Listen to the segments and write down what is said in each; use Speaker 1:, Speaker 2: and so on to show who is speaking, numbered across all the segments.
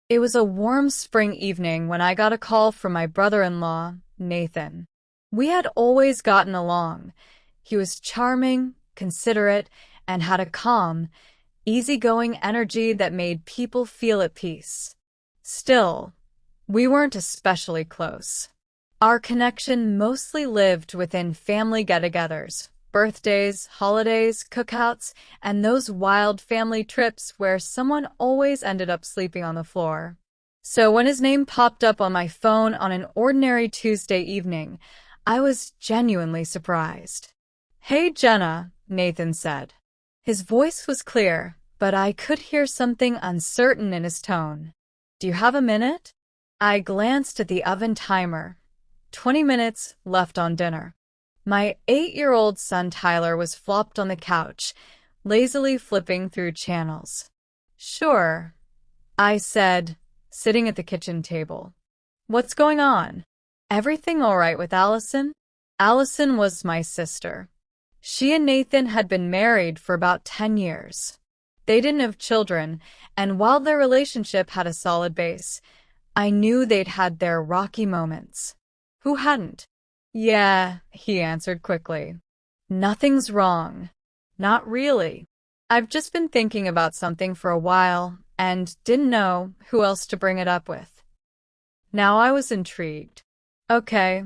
Speaker 1: It was a warm spring evening when I got a call from my brother-in-law, Nathan. We had always gotten along. He was charming, considerate, and had a calm, easygoing energy that made people feel at peace. Still, we weren't especially close. Our connection mostly lived within family get-togethers, birthdays, holidays, cookouts, and those wild family trips where someone always ended up sleeping on the floor. So when his name popped up on my phone on an ordinary Tuesday evening, I was genuinely surprised. "Hey, Jenna," Nathan said. His voice was clear, but I could hear something uncertain in his tone. "Do you have a minute?" I glanced at the oven timer. 20 minutes left on dinner. My 8-year-old son Tyler was flopped on the couch, lazily flipping through channels. "Sure," I said, sitting at the kitchen table. "What's going on? Everything all right with Allison?" Allison was my sister. She and Nathan had been married for about 10 years. They didn't have children, and while their relationship had a solid base, I knew they'd had their rocky moments. Who hadn't? "Yeah," he answered quickly. "Nothing's wrong." "Not really. I've just been thinking about something for a while and didn't know who else to bring it up with." Now I was intrigued. "Okay,"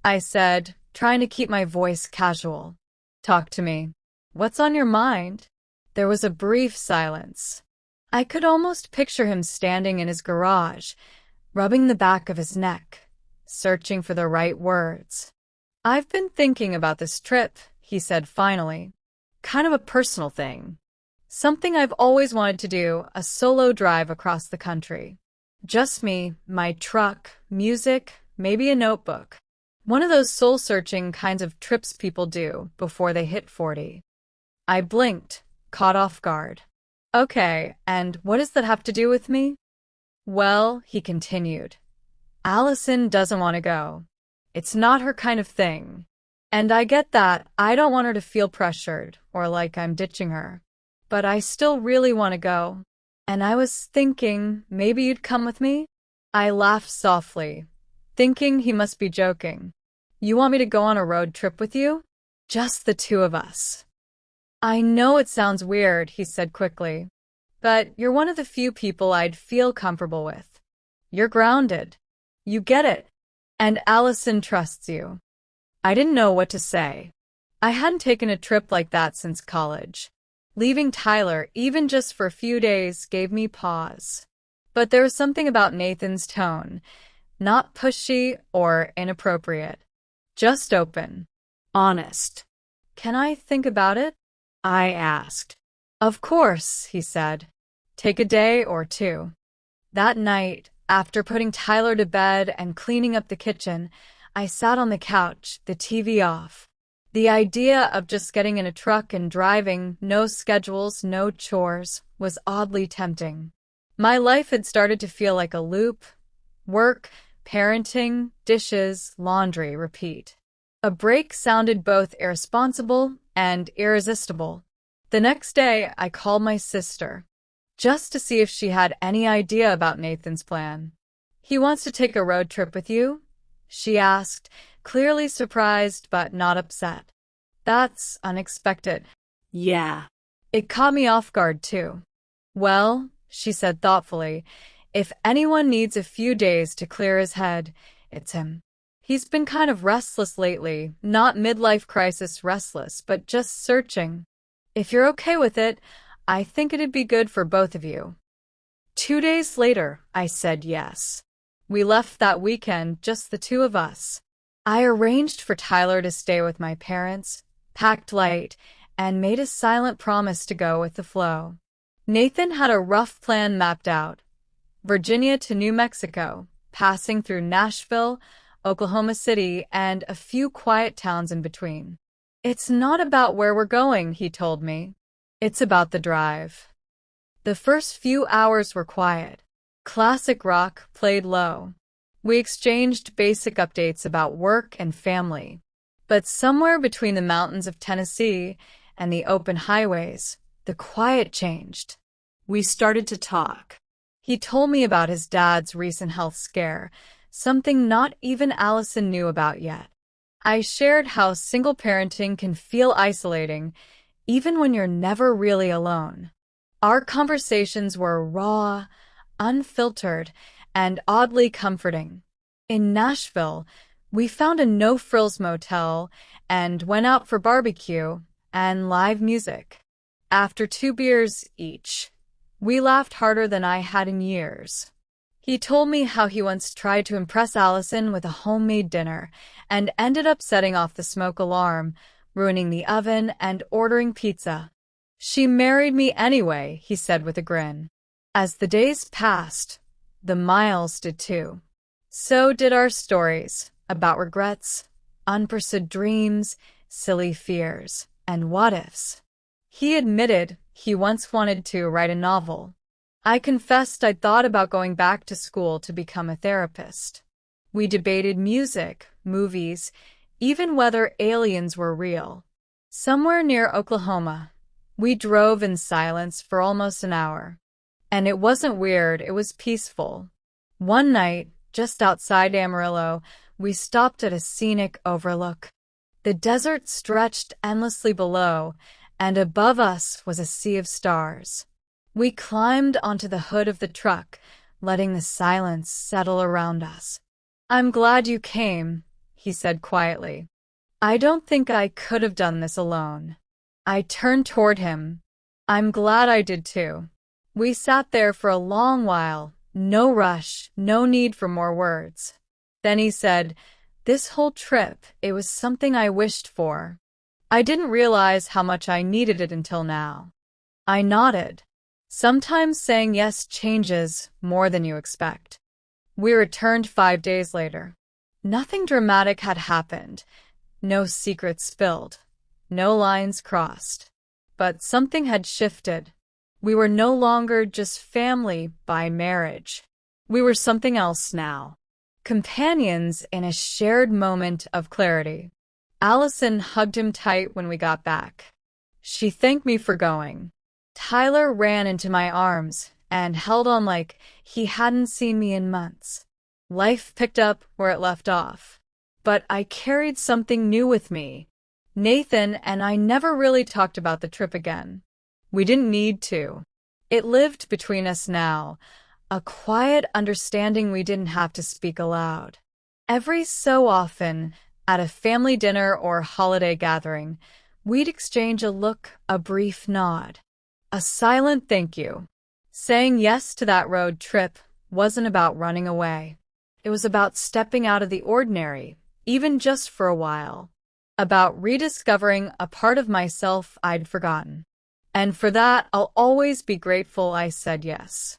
Speaker 1: I said, trying to keep my voice casual. "Talk to me. What's on your mind?" There was a brief silence. I could almost picture him standing in his garage, rubbing the back of his neck, searching for the right words. "I've been thinking about this trip," he said finally. "Kind of a personal thing. Something I've always wanted to do, a solo drive across the country. Just me, my truck, music, maybe a notebook. One of those soul-searching kinds of trips people do before they hit 40. I blinked, caught off guard. "Okay, and what does that have to do with me?" "Well," he continued, "Allison doesn't want to go. It's not her kind of thing. And I get that. I don't want her to feel pressured or like I'm ditching her. But I still really want to go. And I was thinking maybe you'd come with me?" I laughed softly, thinking he must be joking. "You want me to go on a road trip with you?" "Just the two of us." "I know it sounds weird," he said quickly, "but you're one of the few people I'd feel comfortable with. You're grounded. You get it. And Allison trusts you." I didn't know what to say. I hadn't taken a trip like that since college. Leaving Tyler, even just for a few days, gave me pause. But there was something about Nathan's tone, not pushy or inappropriate, just open, honest. "Can I think about it?" I asked. "Of course," he said. "Take a day or two." That night, after putting Tyler to bed and cleaning up the kitchen, I sat on the couch, the TV off. The idea of just getting in a truck and driving, no schedules, no chores, was oddly tempting. My life had started to feel like a loop. Work, parenting, dishes, laundry, repeat. A break sounded both irresponsible and irresistible. The next day, I called my sister, just to see if she had any idea about Nathan's plan. "He wants to take a road trip with you?" she asked, clearly surprised but not upset. "That's unexpected." "Yeah." It caught me off guard, too. "Well," she said thoughtfully, "if anyone needs a few days to clear his head, it's him. He's been kind of restless lately, not midlife crisis restless, but just searching. If you're okay with it, I think it'd be good for both of you." 2 days later, I said yes. We left that weekend, just the two of us. I arranged for Tyler to stay with my parents, packed light, and made a silent promise to go with the flow. Nathan had a rough plan mapped out. Virginia to New Mexico, passing through Nashville, Oklahoma City, and a few quiet towns in between. "It's not about where we're going," he told me. "It's about the drive." The first few hours were quiet. Classic rock played low. We exchanged basic updates about work and family. But somewhere between the mountains of Tennessee and the open highways, the quiet changed. We started to talk. He told me about his dad's recent health scare, something not even Allison knew about yet. I shared how single parenting can feel isolating, even when you're never really alone. Our conversations were raw, unfiltered, and oddly comforting. In Nashville, we found a no-frills motel and went out for barbecue and live music. After 2 beers each, we laughed harder than I had in years. He told me how he once tried to impress Allison with a homemade dinner and ended up setting off the smoke alarm, ruining the oven, and ordering pizza. "She married me anyway," he said with a grin. As the days passed, the miles did too. So did our stories about regrets, unpursued dreams, silly fears, and what-ifs. He admitted he once wanted to write a novel. I confessed I'd thought about going back to school to become a therapist. We debated music, movies, even whether aliens were real. Somewhere near Oklahoma, we drove in silence for almost an hour. And it wasn't weird, it was peaceful. One night, just outside Amarillo, we stopped at a scenic overlook. The desert stretched endlessly below, and above us was a sea of stars. We climbed onto the hood of the truck, letting the silence settle around us. "I'm glad you came," he said quietly. "I don't think I could have done this alone." I turned toward him. "I'm glad I did too." We sat there for a long while, no rush, no need for more words. Then he said, "This whole trip, it was something I wished for. I didn't realize how much I needed it until now." I nodded. Sometimes saying yes changes more than you expect. We returned 5 days later. Nothing dramatic had happened. No secrets spilled. No lines crossed. But something had shifted. We were no longer just family by marriage. We were something else now. Companions in a shared moment of clarity. Allison hugged him tight when we got back. She thanked me for going. Tyler ran into my arms and held on like he hadn't seen me in months. Life picked up where it left off. But I carried something new with me. Nathan and I never really talked about the trip again. We didn't need to. It lived between us now, a quiet understanding we didn't have to speak aloud. Every so often, at a family dinner or holiday gathering, we'd exchange a look, a brief nod, a silent thank you. Saying yes to that road trip wasn't about running away. It was about stepping out of the ordinary, even just for a while. About rediscovering a part of myself I'd forgotten. And for that, I'll always be grateful I said yes.